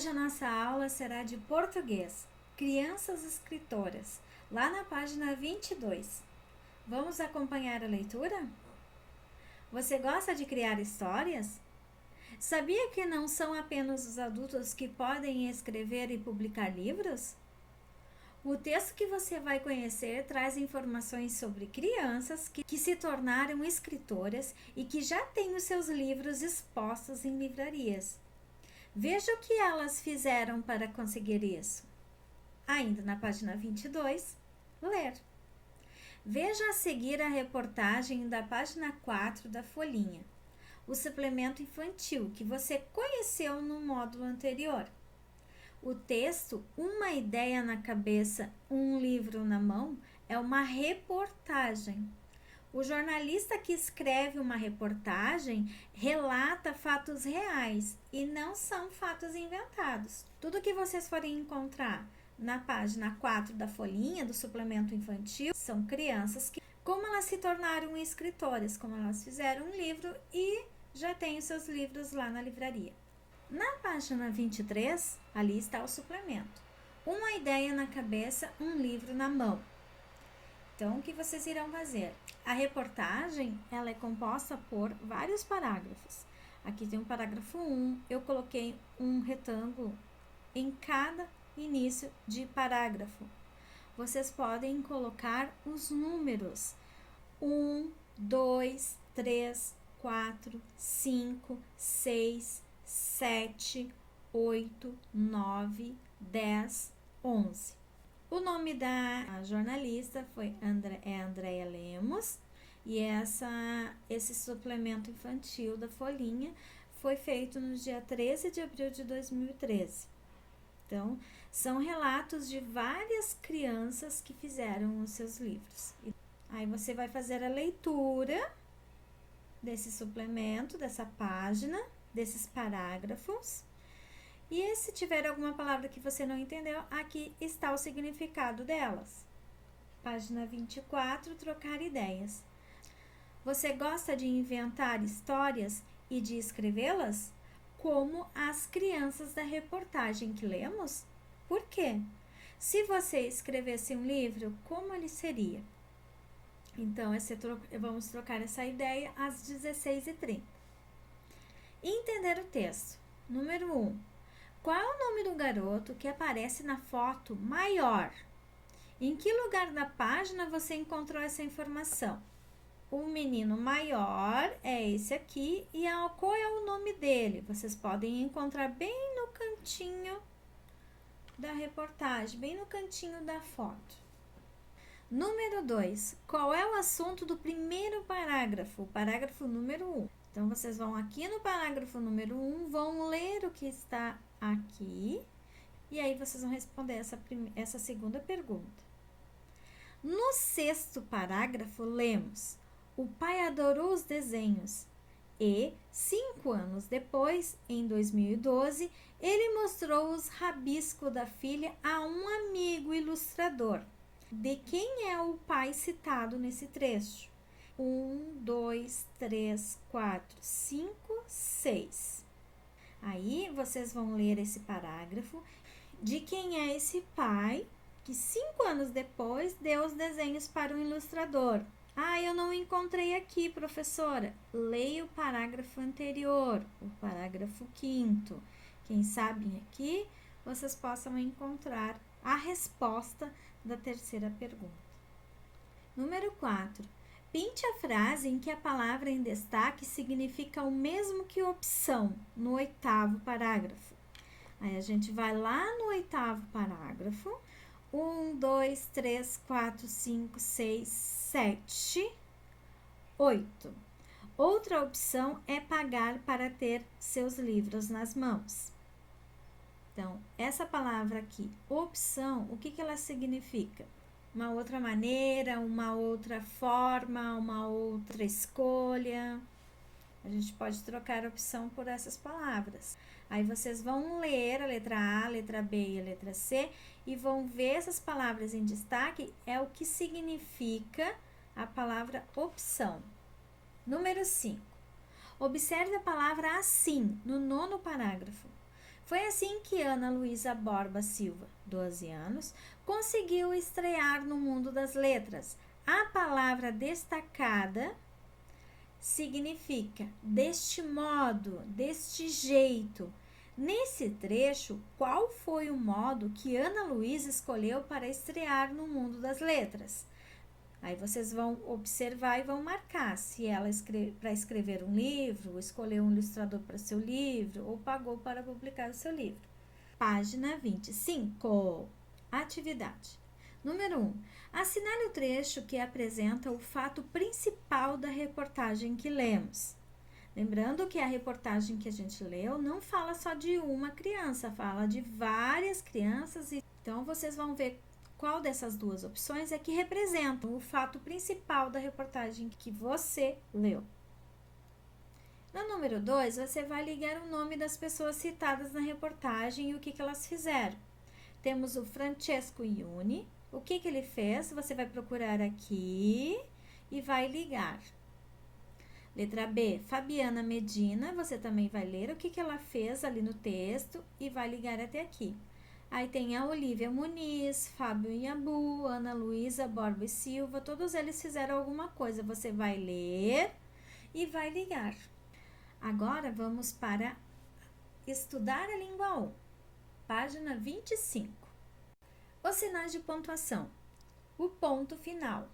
Hoje a nossa aula será de português, crianças escritoras, lá na página 22. Vamos acompanhar a leitura? Você gosta de criar histórias? Sabia que não são apenas os adultos que podem escrever e publicar livros? O texto que você vai conhecer traz informações sobre crianças que se tornaram escritoras e que já têm os seus livros expostos em livrarias. Veja o que elas fizeram para conseguir isso. Ainda na página 22, ler. Veja a seguir a reportagem da página 4 da folhinha, o suplemento infantil que você conheceu no módulo anterior. O texto Uma Ideia na Cabeça, um Livro na Mão é uma reportagem. O jornalista que escreve uma reportagem relata fatos reais e não são fatos inventados. Tudo que vocês forem encontrar na página 4 da folhinha do suplemento infantil são crianças que, como elas se tornaram escritoras, como elas fizeram um livro e já têm os seus livros lá na livraria. Na página 23, ali está o suplemento. Uma ideia na cabeça, um livro na mão. Então, o que vocês irão fazer? A reportagem, ela é composta por vários parágrafos. Aqui tem um parágrafo 1, eu coloquei um retângulo em cada início de parágrafo. Vocês podem colocar os números 1, 2, 3, 4, 5, 6, 7, 8, 9, 10, 11. O nome da jornalista foi Andréia Lemos e esse suplemento infantil da folhinha foi feito no dia 13 de abril de 2013. Então, são relatos de várias crianças que fizeram os seus livros. Aí você vai fazer a leitura desse suplemento, dessa página, desses parágrafos. E se tiver alguma palavra que você não entendeu, aqui está o significado delas. Página 24, trocar ideias. Você gosta de inventar histórias e de escrevê-las? Como as crianças da reportagem que lemos? Por quê? Se você escrevesse um livro, como ele seria? Então, vamos trocar essa ideia às 16h30. Entender o texto. Número 1. Qual é o nome do garoto que aparece na foto maior? Em que lugar da página você encontrou essa informação? O menino maior é esse aqui e qual é o nome dele? Vocês podem encontrar bem no cantinho da reportagem, bem no cantinho da foto. Número 2. Qual é o assunto do primeiro parágrafo? Parágrafo número 1. Então, vocês vão aqui no parágrafo número 1, vão ler o que está aqui, e aí vocês vão responder essa segunda pergunta. No 6º parágrafo, lemos: o pai adorou os desenhos e, 5 anos depois, em 2012, ele mostrou os rabiscos da filha a um amigo ilustrador. De quem é o pai citado nesse trecho? 1, 2, 3, 4, 5, 6. Aí, vocês vão ler esse parágrafo. De quem é esse pai que 5 anos depois deu os desenhos para um ilustrador? Eu não encontrei aqui, professora. Leia o parágrafo anterior, o parágrafo 5º. Quem sabe aqui, vocês possam encontrar a resposta da terceira pergunta. Número 4. Pinte a frase em que a palavra em destaque significa o mesmo que opção, no 8º parágrafo. Aí a gente vai lá no 8º parágrafo. 1, 2, 3, 4, 5, 6, 7, 8. Outra opção é pagar para ter seus livros nas mãos. Então, essa palavra aqui, opção, o que ela significa? Uma outra maneira, uma outra forma, uma outra escolha. A gente pode trocar a opção por essas palavras. Aí vocês vão ler a letra A, a letra B e a letra C e vão ver essas palavras em destaque, é o que significa a palavra opção. Número 5. Observe a palavra assim, no 9º parágrafo. Foi assim que Ana Luísa Borba Silva, 12 anos, conseguiu estrear no mundo das letras. A palavra destacada significa deste modo, deste jeito. Nesse trecho, qual foi o modo que Ana Luísa escolheu para estrear no mundo das letras? Aí vocês vão observar e vão marcar se ela para escrever um livro, escolheu um ilustrador para seu livro ou pagou para publicar o seu livro. Página 25. Atividade. Número 1. Assinale o trecho que apresenta o fato principal da reportagem que lemos. Lembrando que a reportagem que a gente leu não fala só de uma criança, fala de várias crianças. Então, vocês vão ver qual dessas duas opções é que representam o fato principal da reportagem que você leu. No número 2, você vai ligar o nome das pessoas citadas na reportagem e o que elas fizeram. Temos o Francesco Iuni. O que ele fez? Você vai procurar aqui e vai ligar. Letra B, Fabiana Medina. Você também vai ler o que ela fez ali no texto e vai ligar até aqui. Aí tem a Olivia Muniz, Fábio Inhabu, Ana Luísa Borba e Silva. Todos eles fizeram alguma coisa. Você vai ler e vai ligar. Agora vamos para estudar a língua 1. Página 25. Os sinais de pontuação. O ponto final.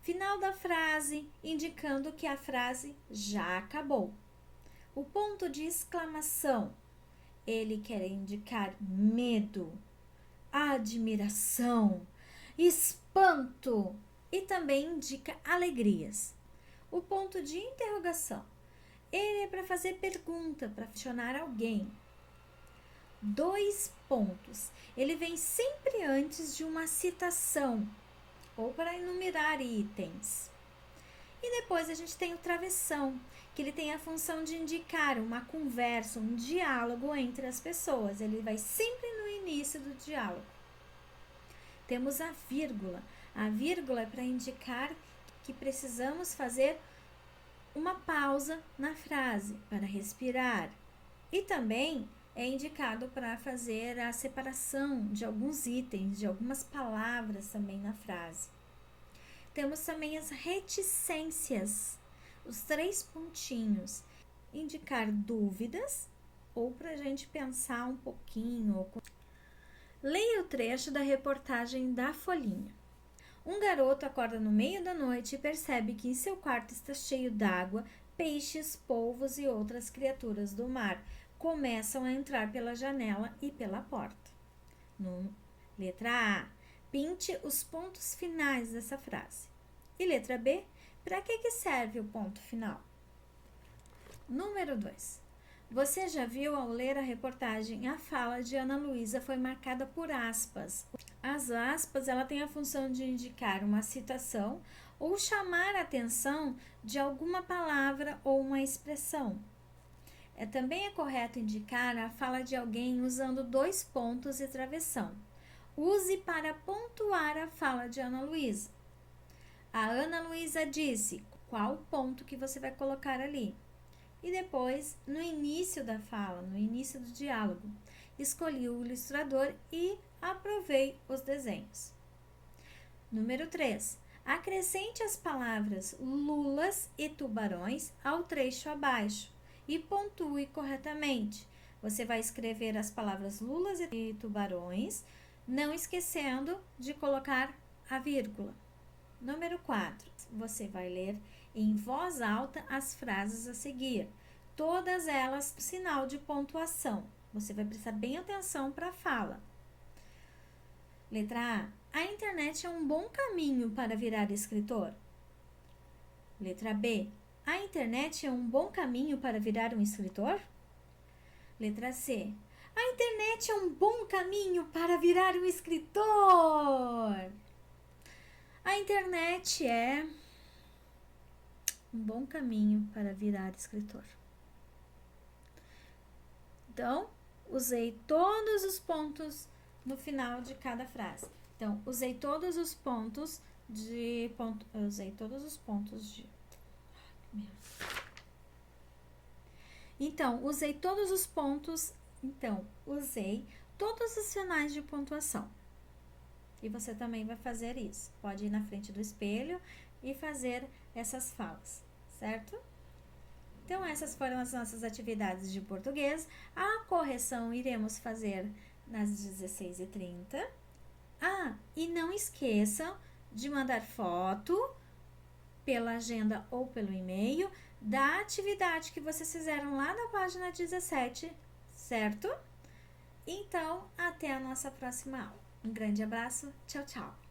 Final da frase, indicando que a frase já acabou. O ponto de exclamação. Ele quer indicar medo, admiração, espanto e também indica alegrias. O ponto de interrogação. Ele é para fazer pergunta, para questionar alguém. 2 pontos. Ele vem sempre antes de uma citação ou para enumerar itens. E depois a gente tem o travessão, que ele tem a função de indicar uma conversa, um diálogo entre as pessoas. Ele vai sempre no início do diálogo. Temos a vírgula. A vírgula é para indicar que precisamos fazer uma pausa na frase para respirar. E também é indicado para fazer a separação de alguns itens, de algumas palavras também na frase. Temos também as reticências, os 3 pontinhos, indicar dúvidas ou para a gente pensar um pouquinho. Leia o trecho da reportagem da Folhinha. Um garoto acorda no meio da noite e percebe que em seu quarto está cheio d'água, peixes, polvos e outras criaturas do mar começam a entrar pela janela e pela porta. Letra A. Pinte os pontos finais dessa frase. E letra B. Para que serve o ponto final? Número 2. Você já viu ao ler a reportagem, a fala de Ana Luísa foi marcada por aspas. As aspas, ela tem a função de indicar uma citação ou chamar a atenção de alguma palavra ou uma expressão. Também é correto indicar a fala de alguém usando 2 pontos e travessão. Use para pontuar a fala de Ana Luísa. A Ana Luísa disse qual ponto que você vai colocar ali. E depois, no início da fala, no início do diálogo, escolhi o ilustrador e aprovei os desenhos. Número 3. Acrescente as palavras lulas e tubarões ao trecho abaixo e pontue corretamente. Você vai escrever as palavras lulas e tubarões, não esquecendo de colocar a vírgula. Número 4. Você vai ler em voz alta as frases a seguir, todas elas sinal de pontuação. Você vai prestar bem atenção para a fala. Letra A. A internet é um bom caminho para virar escritor. Letra B. A internet é um bom caminho para virar um escritor? Letra C. A internet é um bom caminho para virar um escritor. A internet é um bom caminho para virar escritor. Então, usei todos os pontos no final de cada frase. Então, usei todos os pontos de... Então, usei todos os pontos Então, usei todos os sinais de pontuação. E você também vai fazer isso. Pode ir na frente do espelho e fazer essas falas, certo? Então, essas foram as nossas atividades de português. A correção iremos fazer nas 16h30. E não esqueçam de mandar foto pela agenda ou pelo e-mail da atividade que vocês fizeram lá na página 17, certo? Então, até a nossa próxima aula. Um grande abraço, tchau, tchau!